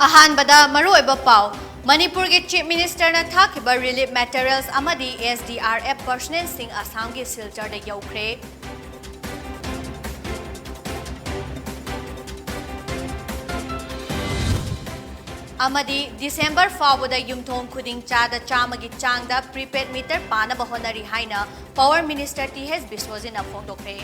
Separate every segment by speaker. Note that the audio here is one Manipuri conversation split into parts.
Speaker 1: अहानबदा मरुओइबा पाव मणिपुर के चीफ मिनिस्टर ना थाखिबा रिलीफ मटेरियल्स अमदी SDRF पर्सनल सिंह असम के सिलचर दे यौख्रे अमदी दिसंबर फावदा युमथोंग खुदिंग चादा चामगी चांगदा प्रीपेड मीटर पानबा होनरी हाइना पावर मिनिस्टर TH बिस्वजिना फोंदोख्रे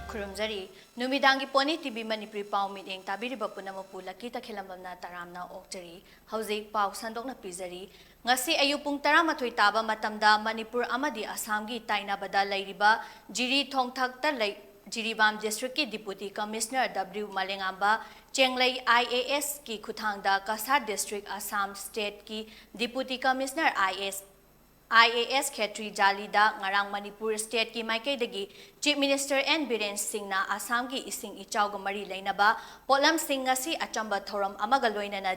Speaker 1: खुरुमजरी नुमिदांगी पोनी टीवी मणिपुरी पाव मीटिंग ताबिरिबा पुनमपु लकी तखेलंबमना तरामना ओक्चरी हौजिक पाव संदोकना पिजरी ngasi ayu pung 13 taba matamda manipur amadi assamgi tainabada leiriba jiri thongthakta lei jiribam district ki deputy commissioner W Malengamba chenglei IAS ki khuthangda Kasar district Assam state ki deputy commissioner IAS Khetri Jalida ngarang Manipur state ki maikei dagi chief minister N Biren Singh na Assam ki ising ichaw ga mari leinaba polam singh ngasi achamba thoram amaga loinana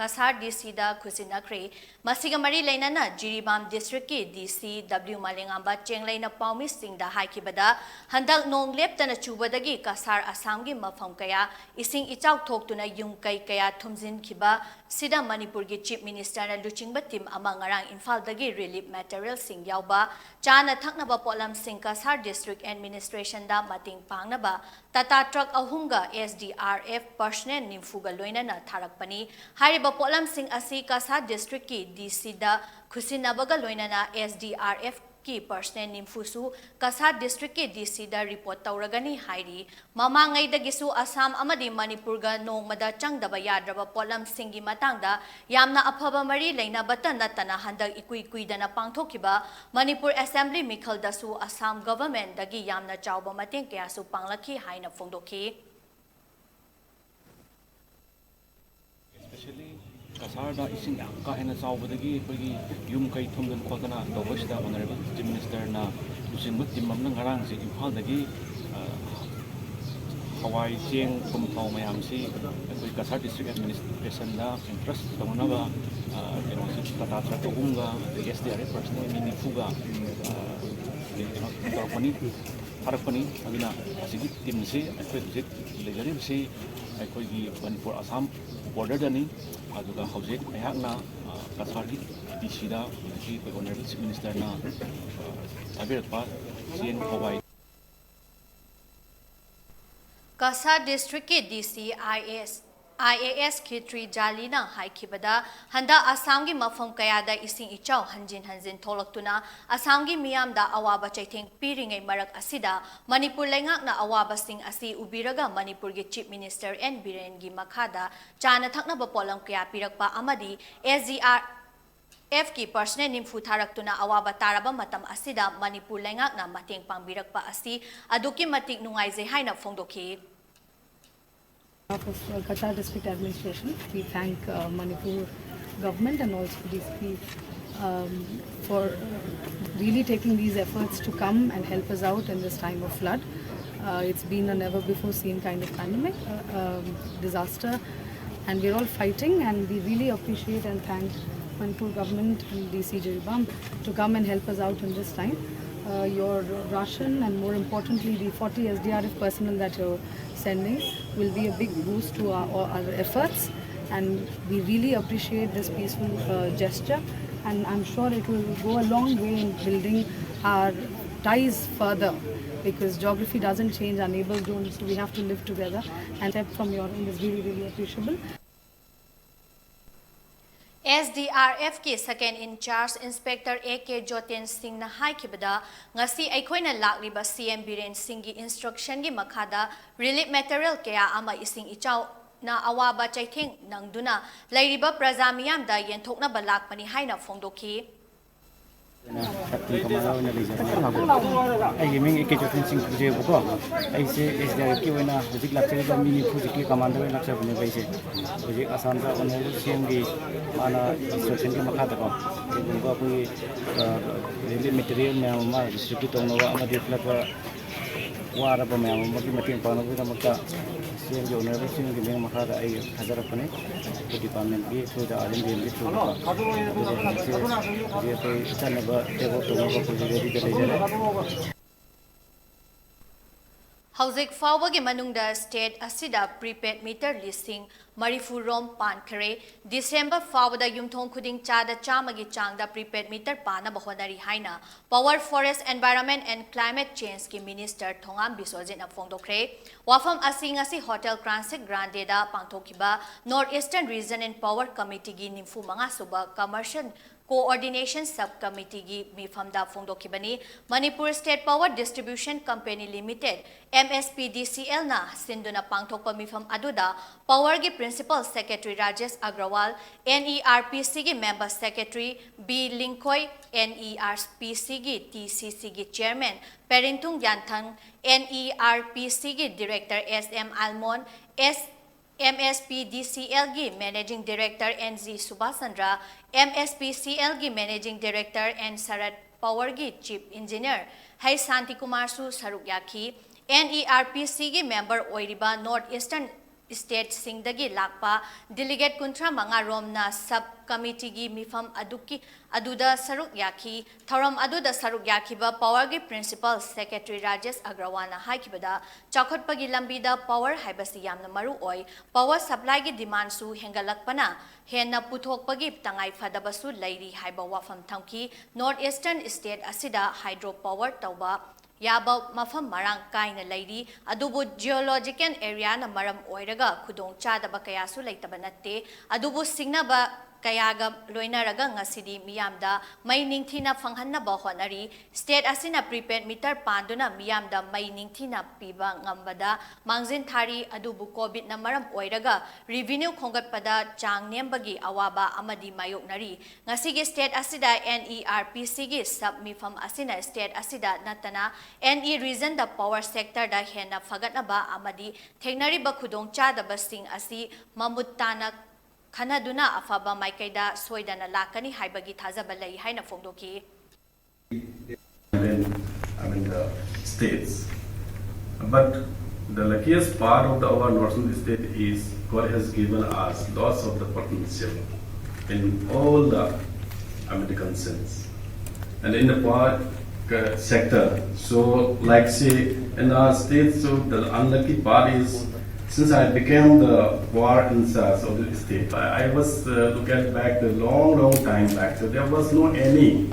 Speaker 1: Kasar DC da khusinakre masiga mari leinana Jiribam district ki DC W Malengamba chenglei na paumi singh da haikibada handak nong leptana chubadagi Kasar Assam gi mafam kaya ising ichaw thoktuna yung kai kaya thumjin khiba sida Manipur gi chief minister na luchingba team ama ngarang Imphal dagi relief material sing yauba chana thaknaba polam singh Kasar district administration da mating pangnaba tata truck ahunga SDRF personnel nimfuga loinana tharakpani Polam Singh asi Kasar district ki DC da khusinabaga loinana SDRF ki personnel nimfusu Kasar district ki DC da report tauragani hairi mamangai da gisu Assam amadi Manipur ga nongmada changdaba yadraba Polam Singh gi matangda yamna aphaba mari leina batana tana handak ikui kuidana pangthokiba Manipur assembly mikhal dasu Assam government dagi yamna chawba mateng kaya su panglaki haina phongdokhi
Speaker 2: Kasar da ising ka hena saubadagi pagi yum kai thumdan khotana tawbasida honorable chief minister na usingmut timam nang harang si Imphal dagi hawai cheng kum thau mayam si koi Kasar district administration da interest tamunaba keno si tata tra togunga SDRF personal mini fuga tarpani harakpani agina asigi tim si akoi visit legari si akoi gi Manipur Assam border dani aduga hojek ayakna Kasar di DC da ki honorable chief minister na tabirakpa sien hawai
Speaker 1: Kasar district ki DC IAS Khetri Jalina haikibada handa Assam gi mafam kayada ising ichaw hanjin tholaktuna Assam gi miyam da awaba chaitheng piringai marak asida Manipur lengak na awaba sing asi ubiraga Manipur gi chief minister N Biren gi makhada chana thakna ba polam kaya pirakpa amadi SDRF ki personnel nimfu tharaktuna awaba taraba matam asida Manipur lengak na mateng pangbirakpa asi aduki matik nungaije haina phongdokhi
Speaker 3: Of Kasar district administration, we thank Manipur government and also DCP for really taking these efforts to come and help us out in this time of flood. It's been a never before seen kind of pandemic, disaster, and we're all fighting, and we really appreciate and thank Manipur government and DC Jiribam to come and help us out in this time. Your ration and more importantly the 40 SDRF personnel that you're sending will be a big boost to our efforts, and we really appreciate this peaceful gesture, and I'm sure it will go a long way in building our ties further, because geography doesn't change, our neighbors don't, so we have to live together, and step from your end is really appreciable.
Speaker 1: SDRF ki second in charge inspector AK Joten Singh na haikibada ngasi aikoina lakliba CM Biren Singh gi instruction gi makhada relief material kaya ama ising ichaw na awaba chaitheng nangduna lairiba praja miyam da yenthokna balakpani haina phongdokhi
Speaker 4: I gaming a kitchen fencing to Jebo. I say is there a Kiwana, the Latreva mini physically commander and Latreva Navation. The Asanda on the CMG Mana instruction to Makatako. The material Mama distributed on Amadi Flapper Warabama, Making Pano with Amaka. CMG on everything giving Makata a Hazarapane, the department gave through the Army
Speaker 1: Hauzik fawagi manungda state asida prepaid meter listing Marifurom pankare December fawada yumthong kuding chada chamagi changda prepaid meter pana bahonari haina Power Forest Environment and Climate Change ki Minister Thongam Biswajit na phongdokre wafam asingasi Hotel Transit Grande da pangthokiba Northeastern Region and Power Committee gi nimfu manga suba commercial Coordination Subcommittee gi mifamda phongdokibani Manipur State Power Distribution Company Limited MSPDCL na sinduna pangthokpa mifam aduda Power gi Principal Secretary Rajesh Agrawal NERPC gi Member Secretary B Linkoy NERPC gi TCC gi Chairman Perintung Yanthang NERPC gi Director SM Almon MSPDCL gi Managing Director NZ Subhasandra MSPCL gi Managing Director and Sarat Power gi Chief Engineer Hai Santi Kumar Su Sarukyaki NERPC gi member oiriba Northeastern State Singdagi Lakpa Delegate Kuntra Manga Romna Subcommittee gi Mifam Aduda Sarukyaki Tharam Aduda Sarukyaki ba Power gi Principal Secretary Rajesh Agrawal haikibada Chakotpagi Lambida Power haibasi yamna maru oi Power supply gi demand su hengalakpana henna puthokpagi tangai fadabasu lairi haiba wafam thamki Northeastern State asida hydro power tauba Yaba mafam marang kaina lairi adubu geological area na maram oiraga khudong chadaba kaya su laitaba natte adubu singnaba kayaga loinaraga ngasidi miyamda mai ningthina phanghanna ba honari state asina prepaid meter panduna miyamda mai ningthina piba ngambada mangjin thari adubu covid na maram oiraga revenue khongatpada chang nembagi awaba amadi mayoknari ngasigi state asida NERPC gi sub mifam asina state asida natana NE region da power sector da hena fagatna ba amadi thengnari ba khudong chada basing asi mamutana Kanaduna afaba maikaida soidana lakani haibagi thajaba lai haina phongdoki
Speaker 5: the states. But the luckiest part of our northern state is God has given us lots of the potential in all the American sense and in the power sector. So, like say in our state, so the unlucky part is. Since I became the war in charge of the state, I was looking back a long time back. So there was no any.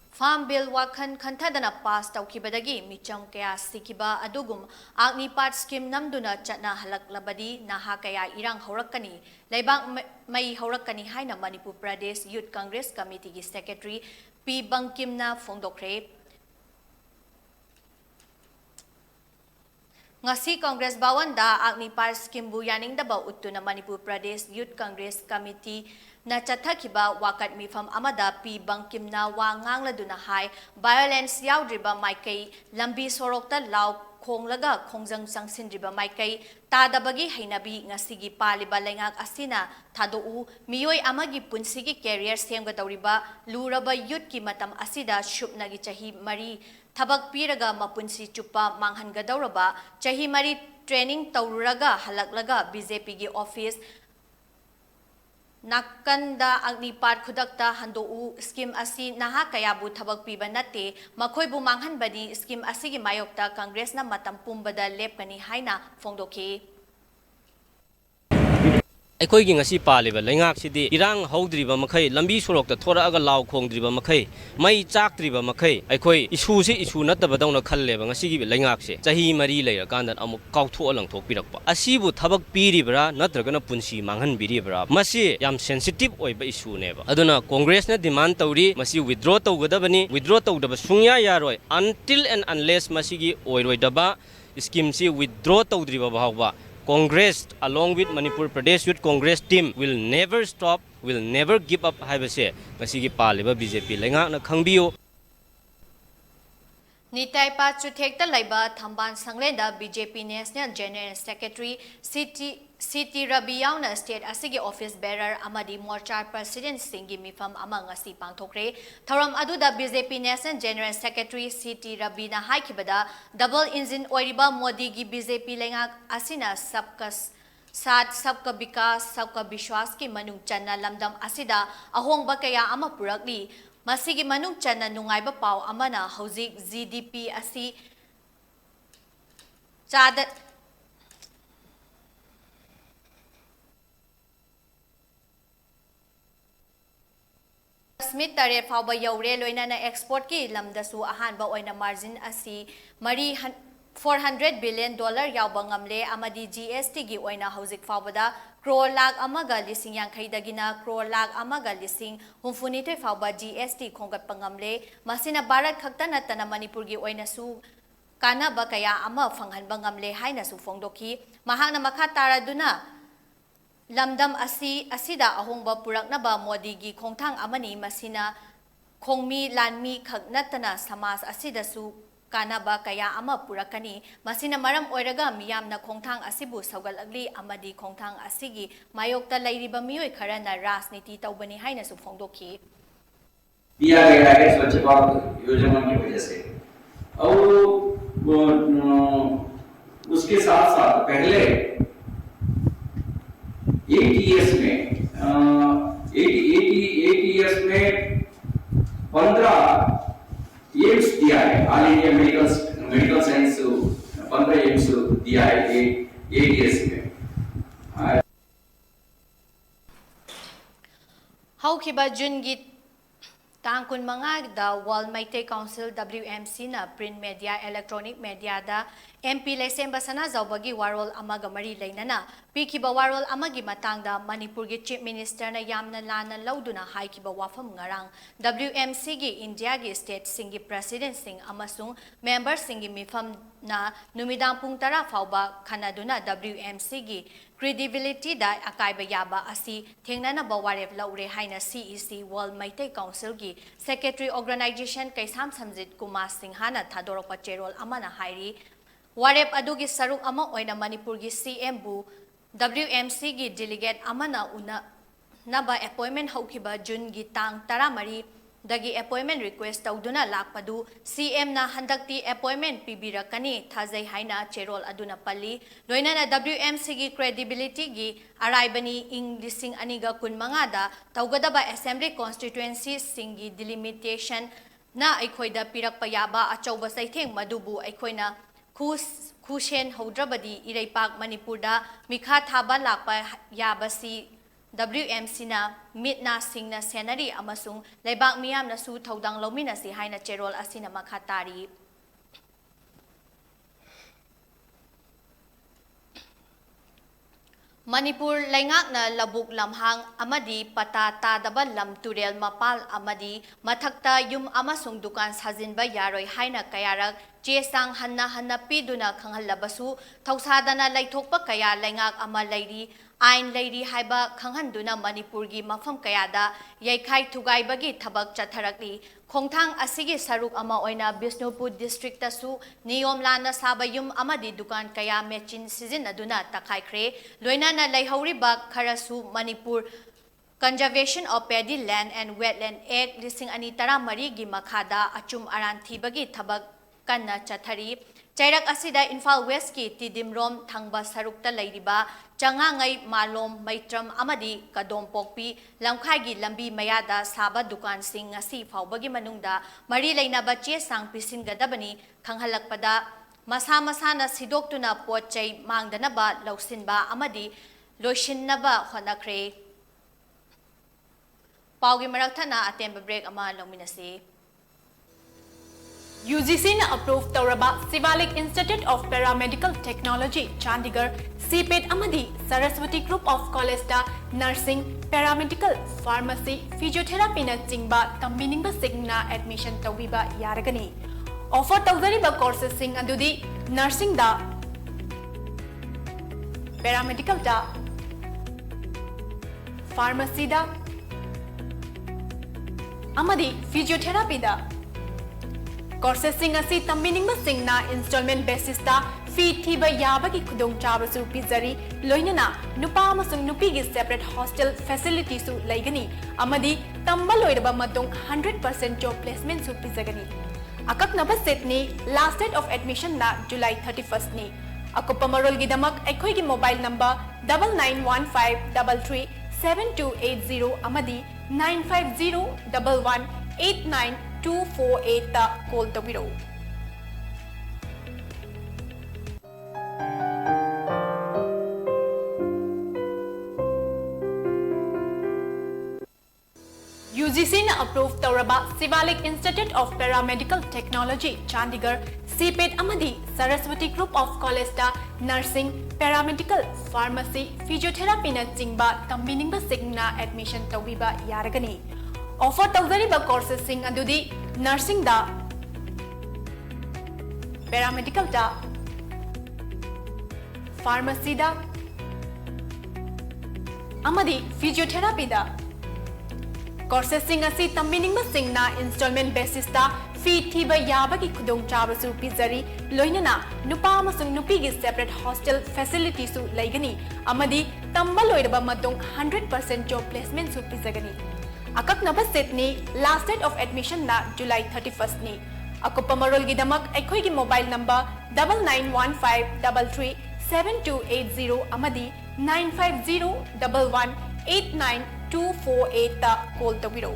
Speaker 1: Farm Bill Wakhan Khantadana passed Taukibadagi, Micham Kaya Sikiba Adugum, Agni Part Scheme Namduna Chatna Halak Labadi, Nahakaya Irang Horakani, Laibang Mai Horakani Haina Manipur Pradesh Youth Congress Committee Secretary P. Bangkimna Phongdokre. Ngasi Congress Bawanda Agni Par Scheme bu yaning daba utuna Manipur Pradesh Youth Congress Committee na chathakiba wakat mifam amada P Bangkim na wa ngangladuna hai violence yaudriba maikai lambi sorokta law khonglaga khongjang sangsinriba maikai tadabagi hainabi ngasigi paliba lengak asina thadou miyoi amagi punsigi career semgadawriba luraba youth ki matam asida shupnagi chahi mari Thabak piraga mapunsi chupa manghangadawraba chahi mari training taururaga halaklaga BJP gi office Nakanda Agni Part Khudakta Handou scheme asi naha kayabu thabak piba natte makhoibu manghanbani scheme asigi mayokta Congress na matam pumbada lepkani haina phongdoki
Speaker 6: ꯑꯩꯈꯣꯏꯒꯤ ꯉꯁꯤ ꯄꯥꯜꯂꯤꯕ ꯂꯩꯉꯥꯛꯁꯤꯗꯤ ꯏꯔꯥꯡ ꯍꯧꯗ꯭ꯔꯤꯕ ꯃꯈꯩ ꯂꯝꯕꯤ ꯁꯣꯔꯣꯛꯇ ꯊꯣꯔꯛꯑꯒ ꯂꯥꯎ ꯈꯣꯡꯗ꯭ꯔꯤꯕ ꯃꯈꯩ ꯃꯩ ꯆꯥꯛꯇ꯭ꯔꯤꯕ ꯃꯈꯩ ꯑꯩꯈꯣꯏ ꯏꯁꯨꯁꯤ ꯏꯁꯨ ꯅꯠꯇꯕꯗꯧꯅ ꯈꯜꯂꯦꯕ ꯉꯁꯤꯒꯤ ꯂꯩꯉꯥꯛꯁꯦ ꯆꯍꯤ 4 ꯂꯩꯔꯀꯥꯟꯗ ꯑꯃꯨꯛ ꯀꯥꯎꯊꯣꯛꯑ ꯂꯪꯊꯣꯛꯄꯤꯔꯛꯄ ꯑꯁꯤꯕꯨ ꯊꯕꯛ ꯄꯤꯔꯤꯕ꯭ꯔꯥ ꯅꯠꯇ꯭ꯔꯒꯅ ꯄꯨꯟꯁꯤ ꯃꯥꯡꯍꯟꯕꯤꯔꯤꯕ꯭ꯔꯥ ꯃꯁꯤ ꯌꯥꯝ ꯁꯦꯟꯁꯤꯇꯤꯚ ꯑꯣꯏꯕ ꯏꯁꯨꯅꯦꯕ ꯑꯗꯨꯅ ꯀꯣꯡꯒ꯭ꯔꯦꯁꯅ ꯗꯤꯃꯥꯟ ꯇꯧꯔꯤ ꯃꯁꯤ ꯋꯤꯗ꯭ꯔꯣ ꯇꯧꯒꯗꯕꯅꯤ ꯋꯤꯗ꯭ꯔꯣ ꯇꯧꯗꯕ ꯁꯨꯡꯌꯥ ꯌꯥꯔꯣꯏ until and unless ꯃꯁꯤꯒꯤ ꯑꯣꯏꯔꯣꯏꯗꯕ ꯁ꯭ꯀꯤꯝꯁꯤ ꯋꯤꯗ꯭ꯔꯣ ꯇꯧꯗ꯭ꯔꯤꯕ ꯐꯥꯎꯕ Congress, along with Manipur Pradesh Youth Congress team, will never stop, will never give up. Haibase, masigi paliba BJP lenga na khangbiyo.
Speaker 1: Nitai pa chuthekta laiba Thamban Sanglenda BJP National General Secretary City Rabi Yauna State Asigi Office Bearer Amadi Morchar President Singi Mifam amang asi pangthokre Tharam aduda BJP National General Secretary City Rabi na haikibada double engine oiriba Modi gi BJP lenga asina sabkas Sat sabka bikas sabka bishwas ki manung channa lamdam asida ahongba kaya ama purakli Masigi manung channa nungaiba pau amana hauzik GDP asi चादा स्मिथ तारे फाउबा यौरे लोइनाना एक्सपोर्ट की लमदसु अहानबा ओइना मार्जिन असी मरी $400 billion यावबा ngamle amadi GST gi oina hauzik fawbada crore lakh amaga lising yankaidagina crore lakh amaga lising humfunite fawba GST khongat pangamle masina Bharat khakta natana Manipur gi oina su kana ba kaya ama phanghan bangamle haina su phongdoki mahangna makha taraduna lamdam asida ahongba puraknaba Modi gi khongthang amani masina khongmi lanmi khaknatana samas asida su kanaba kaya ama purakani masina maram oiraga miyamna khongthang asibu saugalagli amadi khongthang asigi mayokta lairiba miyoi kharana rajniti taubani haina su phongdoki
Speaker 7: दिया गया है स्वच्छ भारत योजना की वजह से और उसके साथ साथ पहले ATS में 15 एम्स दिया है all India medical science 15 AIIMS दिया है ATS में
Speaker 1: haukiba jungi tangkun manga da World Maite Council WMC na print media electronic media da MP Lesemba sana zawbagi warol amaga mari leinana pikiba warol amagi matangda Manipur gi Chief Minister na yamna lana lauduna haikiba wafam ngarang WMC gi India gi state singi president sing amasung member singi mifam na numidang pung tara fawba kanaduna WMC gi credibility da akaiba yaba asi thengnana bawarep laure haina CEC World Maite Council gi Secretary Organization Kaisam Samjit Kumar Singh hana thadorokpa cherol amana hairi warep adugi saruk ama oina Manipur gi CM bu WMC gi delegate amana una naba appointment haukiba June gi tang taramari dagi appointment request tauduna lakpadu CM na handakti appointment pibirakani thazai haina cherol aduna palli loina na WMC gi credibility gi araibani lising aniga kunmanga da taugadaba assembly constituency singi delimitation na aikhoida pirakpa yaba achauba saitheng madubu aikhoina khushen haudrabadi iraipak Manipur da mikha thaba lakpa yabasi WMC na mitna singna senari amasung leibak miyam na su thaudang lomina si haina cherol asina makhatari Manipur laingak na labuk lamhang amadi pata tadaba lam turel mapal amadi mathakta yum amasung dukan sajinba yaroi haina kayarak jesang hanna piduna khanghallabasu thausadana laithokpa kaya laingak ama lairi ain lairi haiba khanghanduna Manipur gi mafam kayada yaikhai thugaibagi thabak chatharakli khongthang asigi saruk ama oina Bishnupur district tasu niyom lana sabayum amadi dukan kaya mechin sizin aduna takhaikhre loina na laihoriba kharasu Manipur Conservation of Paddy Land and Wetland Act lising ani taramari gi makhada achum aran thibagi thabak kanna chathari Chairak asida Infal West ki Tidimrom thangba sarukta lairiba changangai malom maitram amadi kadom pokpi lamkhai gi lambi mayada saba dukan sing ngasi faubagi manungda mari lainaba che sang pisingadabani khanghalakpada masa na sidoktuna potchai mangdanaba lausinba amadi loishinnaba honakre paugi marakthana atemba break ama lominasi
Speaker 8: UGC na approved Tauraba Sivalik Institute of Paramedical Technology Chandigarh CPET amadi Saraswati Group of College da Nursing Paramedical Pharmacy Physiotherapy na chingba tambiningba singna admission tawbiba yaragani offer tawzariba courses sing adudi nursing da paramedical da pharmacy da amadi physiotherapy da courses sing asi tambiningba singna installment basis da fee thiba yabagi khudong chabasu pizari loinana nupa amasung nupi gi separate hostel facility su laigani amadi tamba loiraba matung 100% job placement su pizagani akaknaba set ni last date of admission na July 31st ni akupa marol gi damak aikhoi gi mobile number 9915337280 amadi 9501189248 ta call tawiro UGC na approve tauraba Sivalik Institute of Paramedical Technology Chandigarh CPET amadi Saraswati Group of College da Nursing, Paramedical, Pharmacy, Physiotherapy na chingba tambiningba signa admission tawbiba yaragani. Offer tawzariba courses sing adudi Nursing da, Paramedical da, Pharmacy da, amadi Physiotherapy da. Courses sing asi tambiningba singna installment basis da fee thiba yabagi khudong chabasu pizari loinana nupa amasung nupi gi separate hostel facility su laigani amadi tamba loiraba matung 100% job placement su pizagani. Akaknaba set ni last date of admission na July 31st ni. Akupa marol gi damak aikoi gi mobile number 9915337280 amadi 9501189248 ta call tawiro.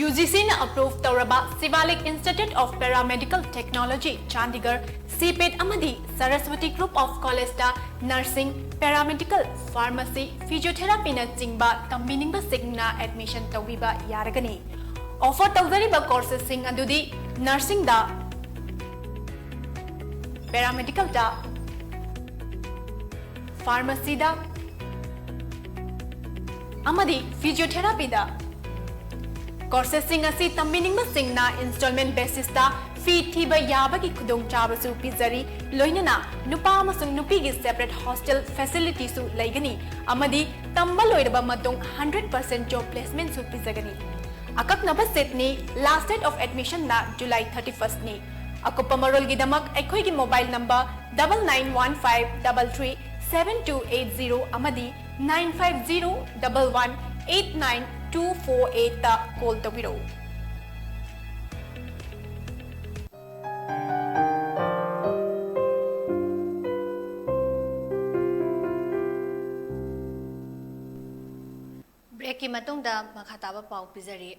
Speaker 8: UGC na approve tauraba Sivalik Institute of Paramedical Technology Chandigarh CPET amadi Saraswati Group of College da Nursing, Paramedical, Pharmacy, Physiotherapy na chingba tambiningba signa admission tawbiba yaragani. Offer tawzariba courses sing adudi Nursing da, Paramedical da, Pharmacy da, amadi Physiotherapy da. Courses sing asi tambiningba singna installment basis da fee thiba yabagi khudong chabasu pizari loinana nupa amasung nupi gi separate hostel facility su laigani amadi tamba loiraba matung 100% job placement su pizagani. Akaknaba set ni last date of admission na July 31st ni. Akupa marol gi damak aikoi gi mobile number 9915337280 amadi 9501189248 ta call tawiro.
Speaker 1: Break ki matungda makhataba pau pizari.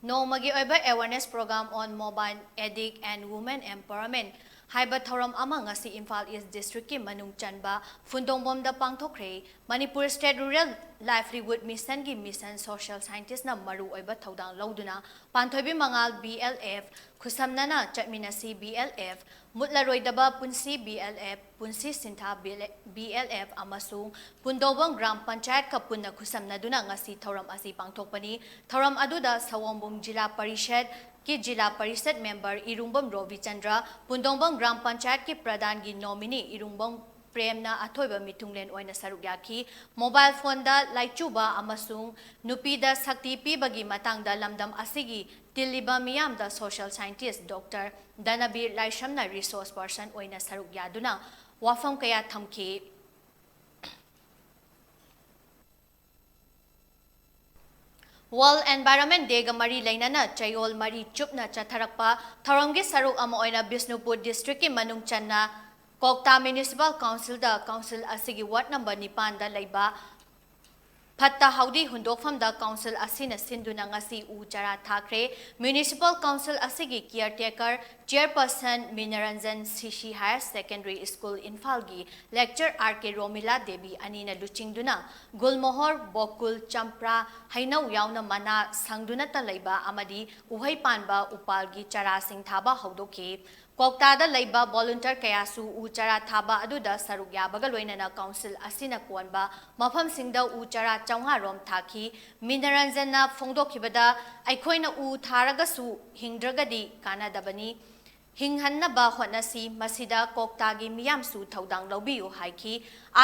Speaker 1: No magi oiba awareness program on mobile addict and women empowerment. Haiba thoram ama ngasi Imphal East District ki manung chanba Fundongbom da pangthokre Manipur State Rural Livelihood Mission ki Mission Social Scientist na maru oiba thodang lauduna panthoibi mangal BLF khusamnana chatminasi BLF mutlaroidaba punsi BLF punsi sintha BLF amasung Pundobong Gram Panchayat ka punna khusamnaduna ngasi thoram asi pangthokpani thoram aduda Sawombong Jila Parishad ki Jila Parishad member Irungbom Rovi Chandra Pundongbong Gram Panchayat ki Pradhan ki nominee Irungbong Premna athoiba mitunglen oina saruk yaki mobile phone da laichuba amasung nupida sakti pibagi matangda lamdam asigi tiliba miyam da social scientist Dr. Danabir Laishamna resource person oina saruk yaduna wafam kaya thamki World Environment Day ga mari lainana Chayol mari chupna chatharakpa thoramgi saruk ama oina Bisnupur district ki manung channa Kokta Municipal Council da Council asigi ward number 9 da laiba Phatta Haudi Hundokfam da Council asina sinduna ngasi u chara thakre Municipal Council asigi caretaker Chairperson Minaranjan Sishi Higher Secondary School Infalgi Lecture RK Romila Devi anina luchingduna Gulmohor Bokul Champra Hainau yauna mana sangduna talaiba amadi uhai panba upalgi chara sing thaba haudoke Koktada laiba volunteer kayasu uchara thaba aduda saruk yabaga loinana council asina kuanba mafam singda uchara chaungha rom thaki Minaranjana phongdokhibada aikhoina u tharagasu hingdragadi kanadabani hinghannaba hotnasi masida koktagi miyamsu thodang lobiyu haiki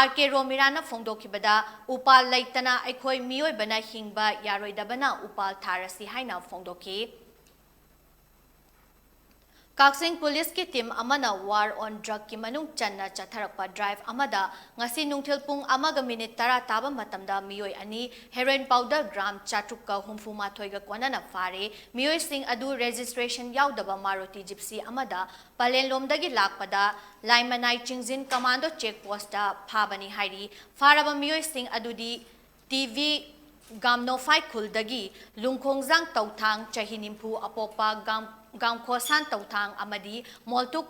Speaker 1: RK Romirana phongdokhibada upal laitana aikhoi miyoibana hingba yaroidabana upal tharasi haina phongdokhi Kaksing Police ki team amana war on drug ki manung channa chatharakpa drive amada ngasi nungthil pung amaga minute tara taba matamda miyoi ani heroin powder gram chatrukka humfuma thoiga kwanana fare miyoi sing adu registration yaudaba Maruti Gypsy amada palenlomdagi lakpada laimanai chingjin commando check post da phabani hairi faraba miyoi sing adudi TV Gamno Fight Kuldagi Lungkhongjang Tauthang Chahinimpu Apopa Gamkhosan Tauthang Amadi Moltu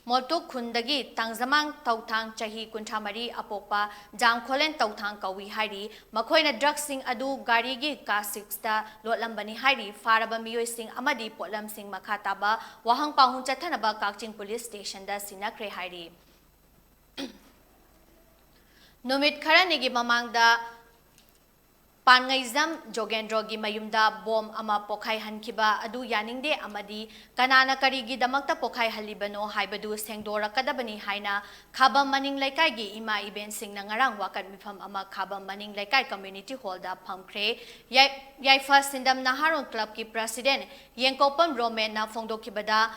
Speaker 1: Moltuk Kundagi, Tangzamang Tautang Chahi Kuntamari Apopa, Jam Kolen Tautang Kawi Hari, Makoina Drugsing Adu Garigi Ka6 Lotlambani Hari, Faraba Mioy Sing Amadi Potlam Sing Makataba, Wahang Pahun Chatanaba Kakching Police Station da Sinakre Hari. Numit Karanigi Mamangda Pangaizam Jogendrogi Mayumda Bom Ama Pokai Hankiba Adu Yaningde Amadi Kanana Karigi Damakta Pokai Halibano Haibadu Sengdora Kadabani Haina Kabam Maning Laikai Ima Iben Sing Nangarang Wakat Mifam Ama Kabam Maning Laikai Community Hall da Pamkre Yaifa Sindam Naharon Club ki President Yenkopam Roman na Fongdo Kibada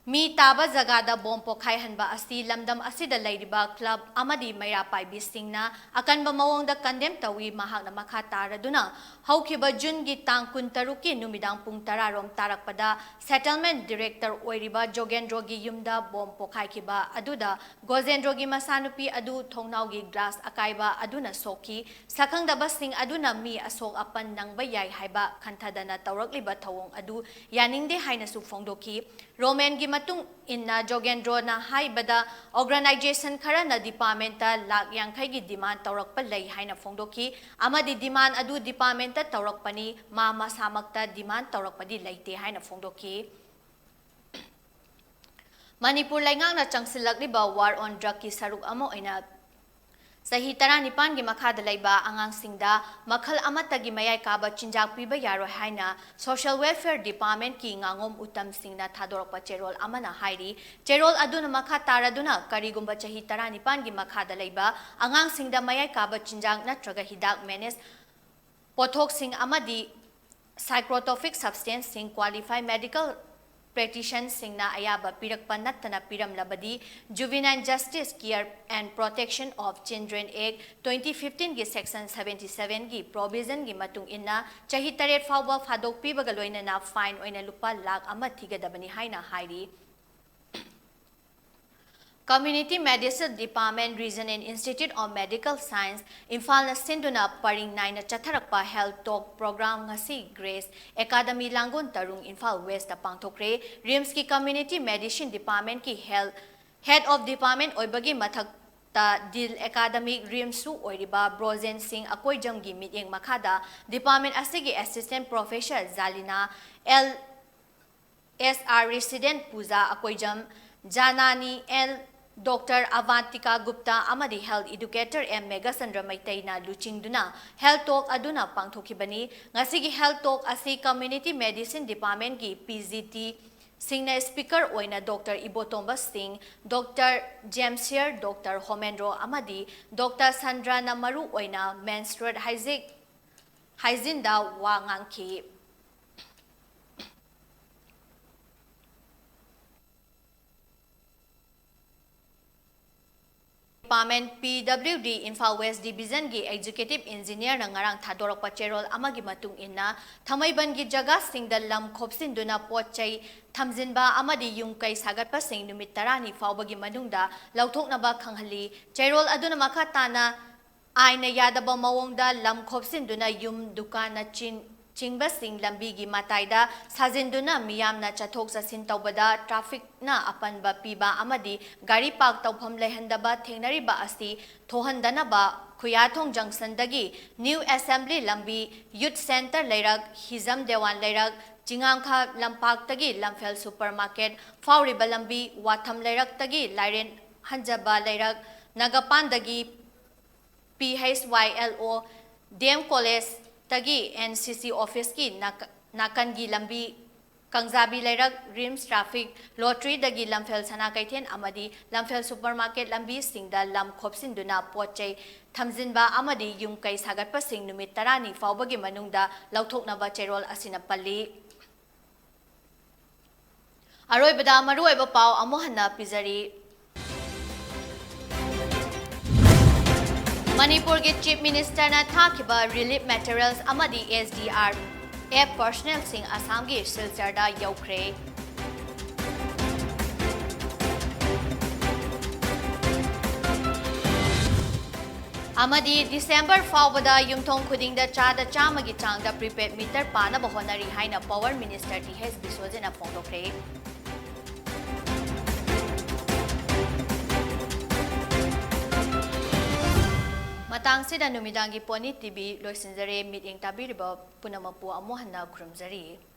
Speaker 1: Mi taba zagada bom pokai hanba asi lamdam asida layriba club amadi mayrapai bising na akan ba mawang da condemn tawi mahak na makatara duna haukiba June gi tang kuntaruki numidang pung tararom tarakpada settlement director oiriba Jogendrogi yumda bom pokai kiba aduda Gozendrogi masanupi adu thongnau gi glass akaiba aduna soki sakang da basing aduna mi asok apan nang bayai haiba kantadana tawrakliba thawong adu yaningde haina su fongdoki Roman gi matung inna Jogendro na haibada organization khara na departmenta lak yangkai gi demand tawrak palai haina fongdoki amadi demand adu departmenta tawrak pani mama samakta demand tawrak padi laite haina fongdoki Manipur laingang na changsilak liba war on drug ki saruk amo ina Sahi Nipan gi makhada laiba angang singda makhal amata gi mayai kaba chinjak piba yaro haina Social Welfare Department ki ngangom utam singna thadorpa cherol amana hairi cherol aduna makha taraduna karigumba chahi Nipan gi makhada laiba angang singda mayai kaba chinjak natraga hidak menes pothok sing amadi psychotropic substance sing qualified medical practitioners singna ayaba pirakpa nattana piram labadi Juvenile Justice Care and Protection of Children Act 2015 gi section 77 gi provision gi matung inna chahi taret fawba phadok pibaga loina na fine oina lupa lakh ama thigadabani haina hairi Community Medicine Department Region and Institute of Medical Science Imphal na sinduna paring 9 na chatharakpa Health Talk Program ngasi Grace Academy Langon Tarung Imphal West na pangthokre RIMS ki Community Medicine Department ki Head of Department oibagi mathak ta Dil Academy RIMS su oiriba Brozen Singh akoijam gi mityeng makhada Department asigi Assistant Professor Zalina L SR Resident Puja akoijam Janani L Dr. Avantika Gupta Amadi Health Educator M. Megasandra Maitai na Luching Duna Health Talk Aduna Pangthokibani Ngasigi Health Talk asi Community Medicine Department ki PGT Singna Speaker Oina Dr. Ibotomba Singh Dr. Jamsier Dr. Homendro Amadi Dr. Sandra Namaru Oina Menstrual Hygiene da Wangangki Department PWD Imphal West Division gi Executive Engineer na ngarang thadorok pacherol amagi matung inna thamaiban gi jaga singda lam khopsin duna potchai thamjinba amadi yung kai sagat pa sing numit tarani fawbagi manungda lauthoknaba khanghali cherol aduna makhatana aina yadaba mawongda lam khopsin duna yum dukana chingba sing lambi gi mataida sajinduna miyamna chathok sasin tawbada traffic na apanba piba amadi gari park tawpham lehandaba thengnariba asi thohandanaba Khuyathong Junction dagi New Assembly lambi Youth Center leirak Hizam Dewan leirak Jingangkha lampak tagi Lamphel Supermarket Fauriba lambi Watham leirak tagi Lairen Hanjaba leirak Nagapan dagi PHYLO DM College Tagi NCC Office ki nakangi lambi Kangzabi Lairak Rims Traffic Lottery dagi Lamphel Sanakaiten Amadi Lamphel Supermarket lambi singda lam khopsin duna potchai thamjinba amadi yung kai sagat pa sing numit tarani fawbagi manungda lauthoknaba cherol asina palli Aroibada maruoiba pau amohana pizari Manipur ke Chief Minister na thakiba relief materials amadi SDR personnel sing Assam gi Silchar da yaukre Amadi December fawbada yumthong khuding da chada chamagi changda prepaid meter pana bahonari haina Power Minister TH Biswajana phongdokre Matang sida numidangi poni TV loisinjare meeting tabiriba punamapu amohanna khurumjari.